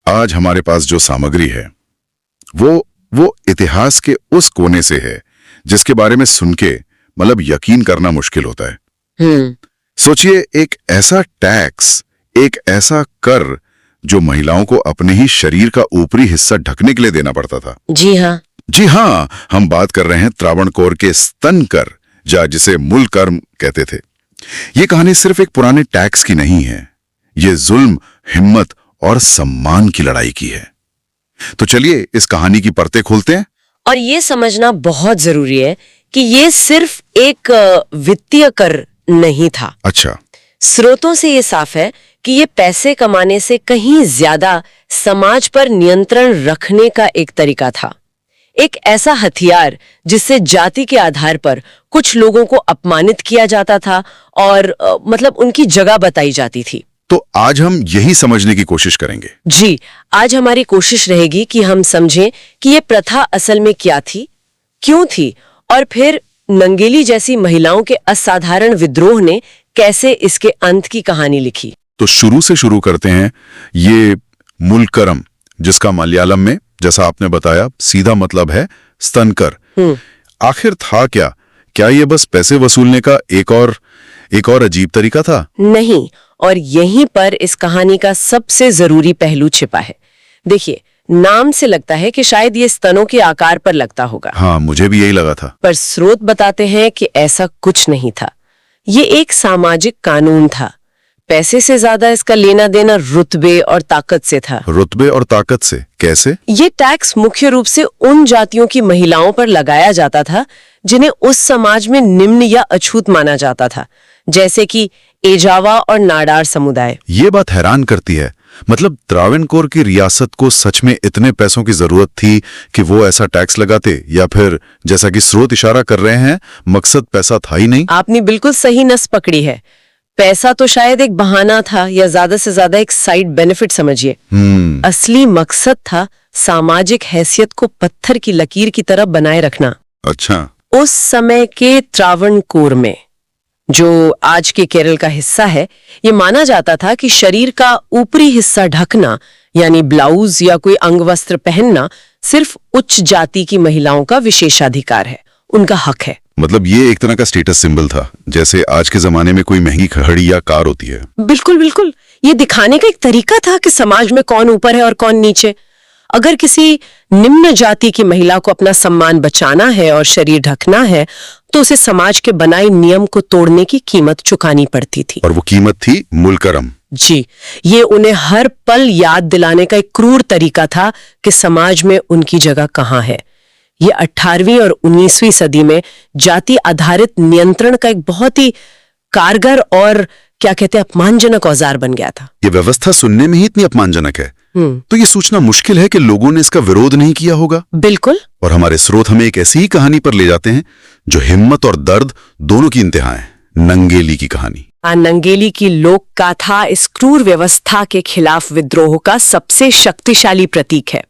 आज हमारे पास जो सामग्री है वो इतिहास के उस कोने से है जिसके बारे में सुन के मतलब यकीन करना मुश्किल होता है। सोचिए, एक ऐसा टैक्स, एक ऐसा कर जो महिलाओं को अपने ही शरीर का ऊपरी हिस्सा ढकने के लिए देना पड़ता था। जी हाँ, हम बात कर रहे हैं त्रावणकोर के स्तन कर, जिसे मूलकर्म कहते थे। ये कहानी सिर्फ एक पुराने टैक्स की नहीं है, ये जुल्म, हिम्मत और सम्मान की लड़ाई की है। तो चलिए इस कहानी की परतें खोलते हैं। और ये समझना बहुत जरूरी है कि ये सिर्फ एक वित्तीय कर नहीं था। अच्छा। स्रोतों से ये साफ है कि ये पैसे कमाने से कहीं ज्यादा समाज पर नियंत्रण रखने का एक तरीका था, एक ऐसा हथियार जिससे जाति के आधार पर कुछ लोगों को अपमानित किया जाता था और मतलब उनकी जगह बताई जाती थी। तो आज हम यही समझने की कोशिश करेंगे। जी, आज हमारी कोशिश रहेगी कि हम समझें कि ये प्रथा असल में क्या थी, क्यों थी, और फिर नंगेली जैसी महिलाओं के असाधारण विद्रोह ने कैसे इसके अंत की कहानी लिखी। तो शुरू से शुरू करते हैं। ये मूलकरम, जिसका मलयालम में, जैसा आपने बताया, सीधा मतलब है स्तनकर, आखिर था क्या? क्या ये बस पैसे वसूलने का एक और अजीब तरीका था? नहीं, और यहीं पर इस कहानी का सबसे जरूरी पहलू छिपा है। देखिए, नाम से लगता है कि शायद ये स्तनों के आकार पर लगता होगा। हाँ, मुझे भी यही लगा था। पर स्रोत बताते हैं कि ऐसा कुछ नहीं था। ये एक सामाजिक कानून था। पैसे से ज्यादा इसका लेना देना रुतबे और ताकत से था। रुतबे और ताकत से कैसे? ये टैक्स मुख्य रूप से उन जातियों की महिलाओं पर लगाया जाता था जिन्हें उस समाज में निम्न या अछूत माना जाता था, जैसे कि एजावा और नाडार समुदाय। ये बात हैरान करती है। मतलब त्रावणकोर की रियासत को सच में इतने पैसों की जरूरत थी कि वो ऐसा टैक्स लगाते, या फिर जैसा कि स्रोत इशारा कर रहे हैं, मकसद पैसा था ही नहीं? आपने बिल्कुल सही नस पकड़ी है। पैसा तो शायद एक बहाना था, या ज्यादा से ज्यादा एक साइड बेनिफिट समझिए। असली मकसद था सामाजिक हैसियत को पत्थर की लकीर की तरह बनाए रखना। अच्छा। उस समय के त्रावणकोर में, जो आज के केरल का हिस्सा है, ये माना जाता था कि शरीर का ऊपरी हिस्सा ढकना, यानी ब्लाउज या कोई अंगवस्त्र पहनना, सिर्फ उच्च जाति की महिलाओं का विशेषाधिकार है, उनका हक है। मतलब ये एक तरह का स्टेटस सिंबल था, जैसे आज के जमाने में कोई महंगी घड़ी या कार होती है। बिल्कुल बिल्कुल, ये दिखाने का एक तरीका था कि समाज में कौन ऊपर है और कौन नीचे। अगर किसी निम्न जाति की महिला को अपना सम्मान बचाना है और शरीर ढकना है, तो उसे समाज के बनाए नियम को तोड़ने की कीमत चुकानी पड़ती थी। और वो कीमत थी मूलकरम। जी, ये उन्हें हर पल याद दिलाने का एक क्रूर तरीका था कि समाज में उनकी जगह कहाँ है। ये 18वीं और 19वीं सदी में जाति आधारित नियंत्रण का एक बहुत ही कारगर और क्या कहते हैं, अपमानजनक औजार बन गया था। ये व्यवस्था सुनने में ही इतनी अपमानजनक है, तो ये सोचना मुश्किल है कि लोगों ने इसका विरोध नहीं किया होगा। बिल्कुल। और हमारे स्रोत हमें एक ऐसी ही कहानी पर ले जाते हैं जो हिम्मत और दर्द दोनों की इंतहा है। नंगेली की कहानी। नंगेली की लोक गाथा इस क्रूर व्यवस्था के खिलाफ विद्रोह का सबसे शक्तिशाली प्रतीक है।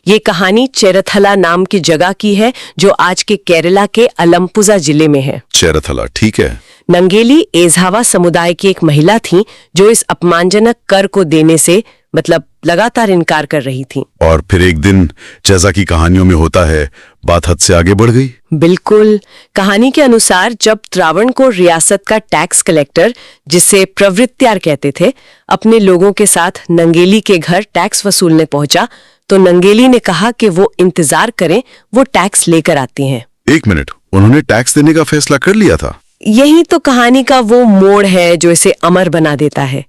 ये कहानी चेरथला नाम की जगह की है, जो आज के केरला के अलम्पुजा जिले में है। चेरथला, ठीक है। नंगेली एझावा समुदाय की एक महिला थी जो इस अपमानजनक कर को देने से मतलब लगातार इनकार कर रही थी। और फिर एक दिन, जैसा कि कहानियों में होता है, बात हद से आगे बढ़ गई। बिल्कुल। कहानी के अनुसार जब त्रावणकोर रियासत का टैक्स कलेक्टर, जिसे प्रवृत्त्यार कहते थे, अपने लोगों के साथ नंगेली के घर टैक्स वसूलने पहुंचा, तो नंगेली ने कहा कि वो इंतजार करें, वो टैक्स लेकर आती हैं। एक मिनट, उन्होंने टैक्स देने का फैसला कर लिया था? यही तो कहानी का वो मोड़ है जो इसे अमर बना देता है।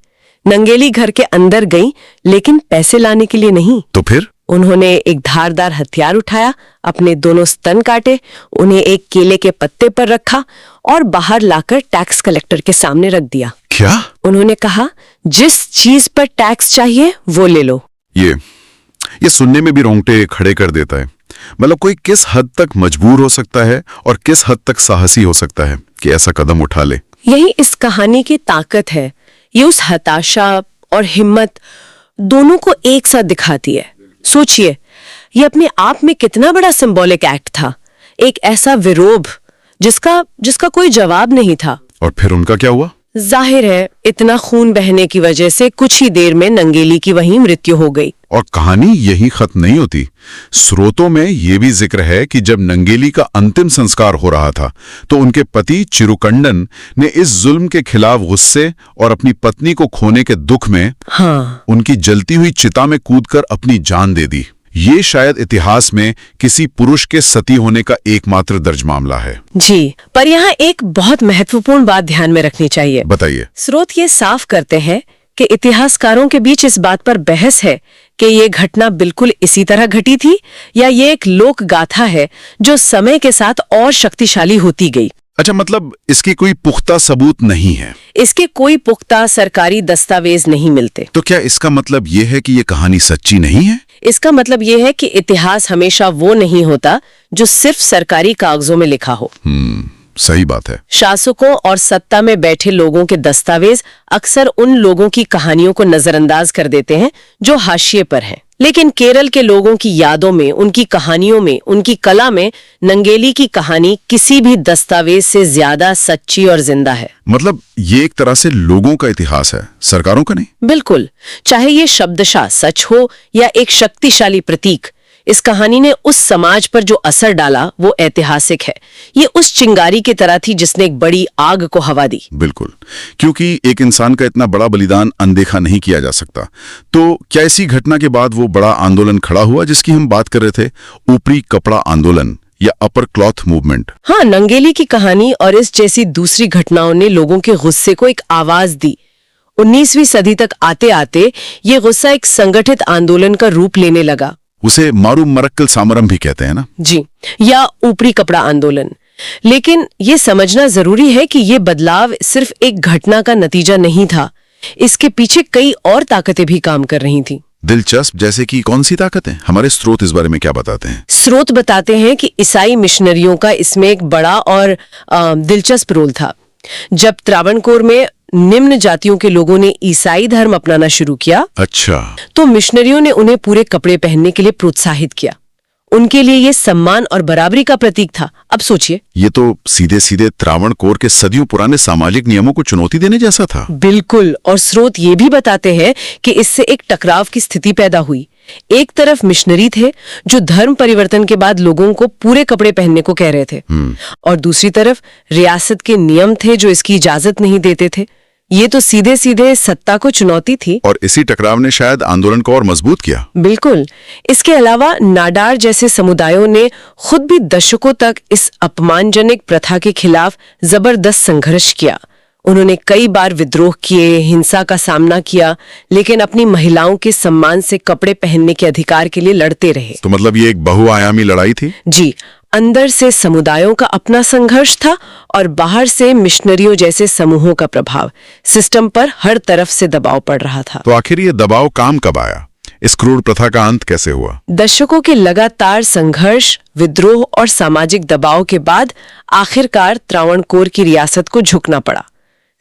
नंगेली घर के अंदर गई, लेकिन पैसे लाने के लिए नहीं। तो फिर? उन्होंने एक धारदार हथियार उठाया, अपने दोनों स्तन काटे, उन्हें एक केले के पत्ते पर रखा और बाहर लाकर टैक्स कलेक्टर के सामने रख दिया। क्या? उन्होंने कहा, जिस चीज पर टैक्स चाहिए वो ले लो। ये सुनने में भी रोंगटे खड़े कर देता है। मतलब कोई किस हद तक मजबूर हो सकता है और किस हद तक साहसी हो सकता है कि ऐसा कदम उठा ले। यही इस कहानी की ताकत है। ये उस हताशा और हिम्मत दोनों को एक साथ दिखाती है। सोचिए, ये अपने आप में कितना बड़ा सिंबॉलिक एक्ट था, एक ऐसा विरोध जिसका कोई जवाब नहीं था। और फिर उनका क्या हुआ? जाहिर है इतना खून बहने की वजह से कुछ ही देर में नंगेली की वहीं मृत्यु हो गई। और कहानी यही खत्म नहीं होती। स्रोतों में यह भी जिक्र है कि जब नंगेली का अंतिम संस्कार हो रहा था तो उनके पति चिरुकंडन ने इस जुल्म के खिलाफ गुस्से और अपनी पत्नी को खोने के दुख में उनकी जलती हुई चिता में कूदकर अपनी जान दे दी। ये शायद इतिहास में किसी पुरुष के सती होने का एकमात्र दर्ज मामला है। जी, पर यहाँ एक बहुत महत्वपूर्ण बात ध्यान में रखनी चाहिए। बताइए। स्रोत ये साफ करते हैं कि इतिहासकारों के बीच इस बात पर बहस है कि ये घटना बिल्कुल इसी तरह घटी थी या ये एक लोक गाथा है जो समय के साथ और शक्तिशाली होती गई। अच्छा, मतलब इसकी कोई पुख्ता सबूत नहीं है? इसके कोई पुख्ता सरकारी दस्तावेज नहीं मिलते। तो क्या इसका मतलब ये है कि ये कहानी सच्ची नहीं है? इसका मतलब ये है कि इतिहास हमेशा वो नहीं होता जो सिर्फ सरकारी कागजों में लिखा हो। सही बात है। शासकों और सत्ता में बैठे लोगों के दस्तावेज अक्सर उन लोगों की कहानियों को नजरअंदाज कर देते हैं जो हाशिए पर हैं। लेकिन केरल के लोगों की यादों में, उनकी कहानियों में, उनकी कला में नंगेली की कहानी किसी भी दस्तावेज से ज्यादा सच्ची और जिंदा है। मतलब ये एक तरह से लोगों का इतिहास है, सरकारों का नहीं। बिल्कुल, चाहे ये शब्दशः सच हो या एक शक्तिशाली प्रतीक, इस कहानी ने उस समाज पर जो असर डाला वो ऐतिहासिक है। ये उस चिंगारी की तरह थी जिसने एक बड़ी आग को हवा दी। बिल्कुल, क्योंकि एक इंसान का इतना बड़ा बलिदान अनदेखा नहीं किया जा सकता। तो क्या इसी घटना के बाद वो बड़ा आंदोलन खड़ा हुआ जिसकी हम बात कर रहे थे, ऊपरी कपड़ा आंदोलन या अपर क्लॉथ मूवमेंट? हाँ, नंगेली की कहानी और इस जैसी दूसरी घटनाओं ने लोगों के गुस्से को एक आवाज दी। 19वीं सदी तक आते आते ये गुस्सा एक संगठित आंदोलन का रूप लेने लगा। उसे मारू मरक्कल सामरम भी कहते हैं ना? जी, या ऊपरी कपड़ा आंदोलन। लेकिन ये समझना जरूरी है कि ये बदलाव सिर्फ एक घटना का नतीजा नहीं था। इसके पीछे कई और ताकतें भी काम कर रही थी। दिलचस्प, जैसे कि कौन सी ताकतें? हमारे स्रोत इस बारे में क्या बताते हैं? स्रोत बताते हैं कि ईसाई मिशनरियों का इसमें एक बड़ा और दिलचस्प रोल था। जब त्रावणकोर में निम्न जातियों के लोगों ने ईसाई धर्म अपनाना शुरू किया, अच्छा, तो मिशनरियों ने उन्हें पूरे कपड़े पहनने के लिए प्रोत्साहित किया। उनके लिए ये सम्मान और बराबरी का प्रतीक था। अब सोचिए, ये तो सीधे सीधे त्रावणकोर के सदियों पुराने सामाजिक नियमों को चुनौती देने जैसा था। बिल्कुल, और स्रोत ये भी बताते हैं कि इससे एक टकराव की स्थिति पैदा हुई। एक तरफ मिशनरी थे जो धर्म परिवर्तन के बाद लोगों को पूरे कपड़े पहनने को कह रहे थे, और दूसरी तरफ रियासत के नियम थे जो इसकी इजाजत नहीं देते थे। ये तो सीधे सीधे सत्ता को चुनौती थी। और इसी टकराव ने शायद आंदोलन को और मजबूत किया। बिल्कुल। इसके अलावा नाडार जैसे समुदायों ने खुद भी दशकों तक इस अपमानजनक प्रथा के खिलाफ जबरदस्त संघर्ष किया। उन्होंने कई बार विद्रोह किए, हिंसा का सामना किया, लेकिन अपनी महिलाओं के सम्मान से कपड़े पहनने के अधिकार के लिए लड़ते रहे। तो मतलब ये एक बहुआयामी लड़ाई थी? जी, अंदर से समुदायों का अपना संघर्ष था और बाहर से मिशनरियों जैसे समूहों का प्रभाव। सिस्टम पर हर तरफ से दबाव पड़ रहा था। तो आखिर ये दबाव काम कब आया? इस क्रूर प्रथा का अंत कैसे हुआ? दशकों के लगातार संघर्ष, विद्रोह और सामाजिक दबाव के बाद आखिरकार त्रावणकोर की रियासत को झुकना पड़ा।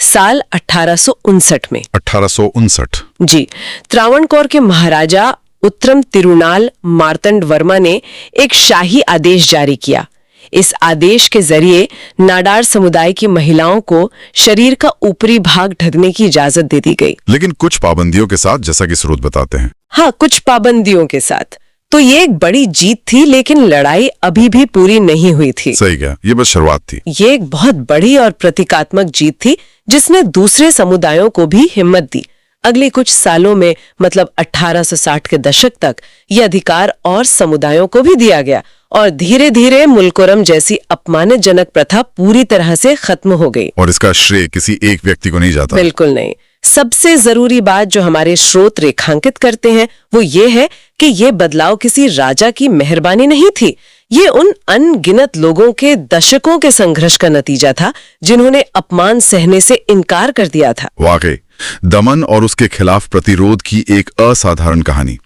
साल 1859 में। 1859? जी, त्रावणकोर के महाराजा उत्तरम तिरुनाल मार्तंड वर्मा ने एक शाही आदेश जारी किया। इस आदेश के जरिए नाडार समुदाय की महिलाओं को शरीर का ऊपरी भाग ढकने की इजाजत दे दी गई, लेकिन कुछ पाबंदियों के साथ, जैसा कि स्रोत बताते हैं। हाँ, कुछ पाबंदियों के साथ। तो ये एक बड़ी जीत थी, लेकिन लड़ाई अभी भी पूरी नहीं हुई थी। सही कहा, ये बस शुरुआत थी। ये एक बहुत बड़ी और प्रतीकात्मक जीत थी जिसने दूसरे समुदायों को भी हिम्मत दी। अगले कुछ सालों में, मतलब 1860 के दशक तक, ये अधिकार और समुदायों को भी दिया गया और धीरे धीरे मुलकोरम जैसी अपमानजनक प्रथा पूरी तरह से खत्म हो गई। और इसका श्रेय किसी एक व्यक्ति को नहीं जाता? बिल्कुल नहीं। सबसे जरूरी बात जो हमारे स्रोत रेखांकित करते हैं वो ये है कि ये बदलाव किसी राजा की मेहरबानी नहीं थी। ये उन अनगिनत लोगों के दशकों के संघर्ष का नतीजा था जिन्होंने अपमान सहने से इनकार कर दिया था। वाकई दमन और उसके खिलाफ प्रतिरोध की एक असाधारण कहानी।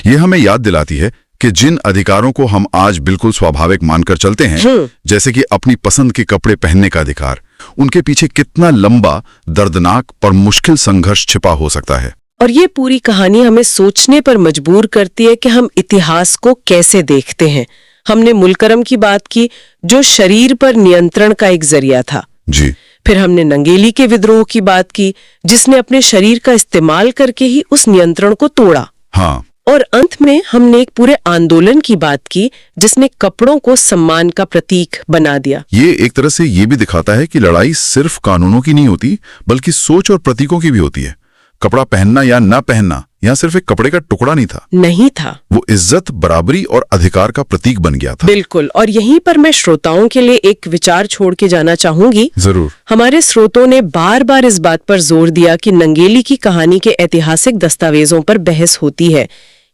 ये हमें याद दिलाती है कि जिन अधिकारों को हम आज बिल्कुल स्वाभाविक मानकर चलते हैं, जैसे कि अपनी पसंद के कपड़े पहनने का अधिकार, उनके पीछे कितना लंबा, दर्दनाक और मुश्किल संघर्ष छिपा हो सकता है। और ये पूरी कहानी हमें सोचने पर मजबूर करती है कि हम इतिहास को कैसे देखते हैं। हमने मुलकरम की बात की जो शरीर पर नियंत्रण का एक जरिया था। जी। फिर हमने नंगेली के विद्रोह की बात की, जिसने अपने शरीर का इस्तेमाल करके ही उस नियंत्रण को तोड़ा। हाँ, और अंत में हमने एक पूरे आंदोलन की बात की, जिसने कपड़ों को सम्मान का प्रतीक बना दिया। ये एक तरह से ये भी दिखाता है कि लड़ाई सिर्फ कानूनों की नहीं होती, बल्कि सोच और प्रतीकों की भी होती है। कपड़ा पहनना या ना पहनना यहाँ सिर्फ एक कपड़े का टुकड़ा नहीं था, वो इज्जत, बराबरी और अधिकार का प्रतीक बन गया था। बिल्कुल। और यहीं पर मैं श्रोताओं के लिए एक विचार छोड़ के जाना चाहूंगी। जरूर। हमारे स्रोतों ने बार बार इस बात पर जोर दिया कि नंगेली की कहानी के ऐतिहासिक दस्तावेजों पर बहस होती है।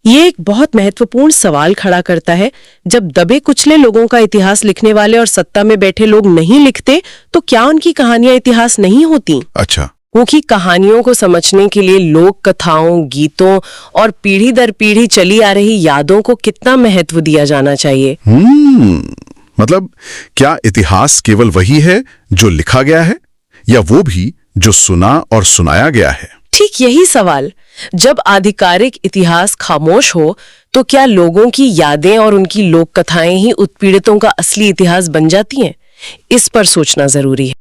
ये एक बहुत महत्वपूर्ण सवाल खड़ा करता है। जब दबे कुचले लोगों का इतिहास लिखने वाले और सत्ता में बैठे लोग नहीं लिखते, तो क्या उनकी कहानियां इतिहास नहीं होती? अच्छा। क्योंकि कहानियों को समझने के लिए लोक कथाओं, गीतों और पीढ़ी दर पीढ़ी चली आ रही यादों को कितना महत्व दिया जाना चाहिए। मतलब क्या इतिहास केवल वही है जो लिखा गया है, या वो भी जो सुना और सुनाया गया है? ठीक यही सवाल। जब आधिकारिक इतिहास खामोश हो, तो क्या लोगों की यादें और उनकी लोक कथाएं ही उत्पीड़ितों का असली इतिहास बन जाती हैं? इस पर सोचना जरूरी है।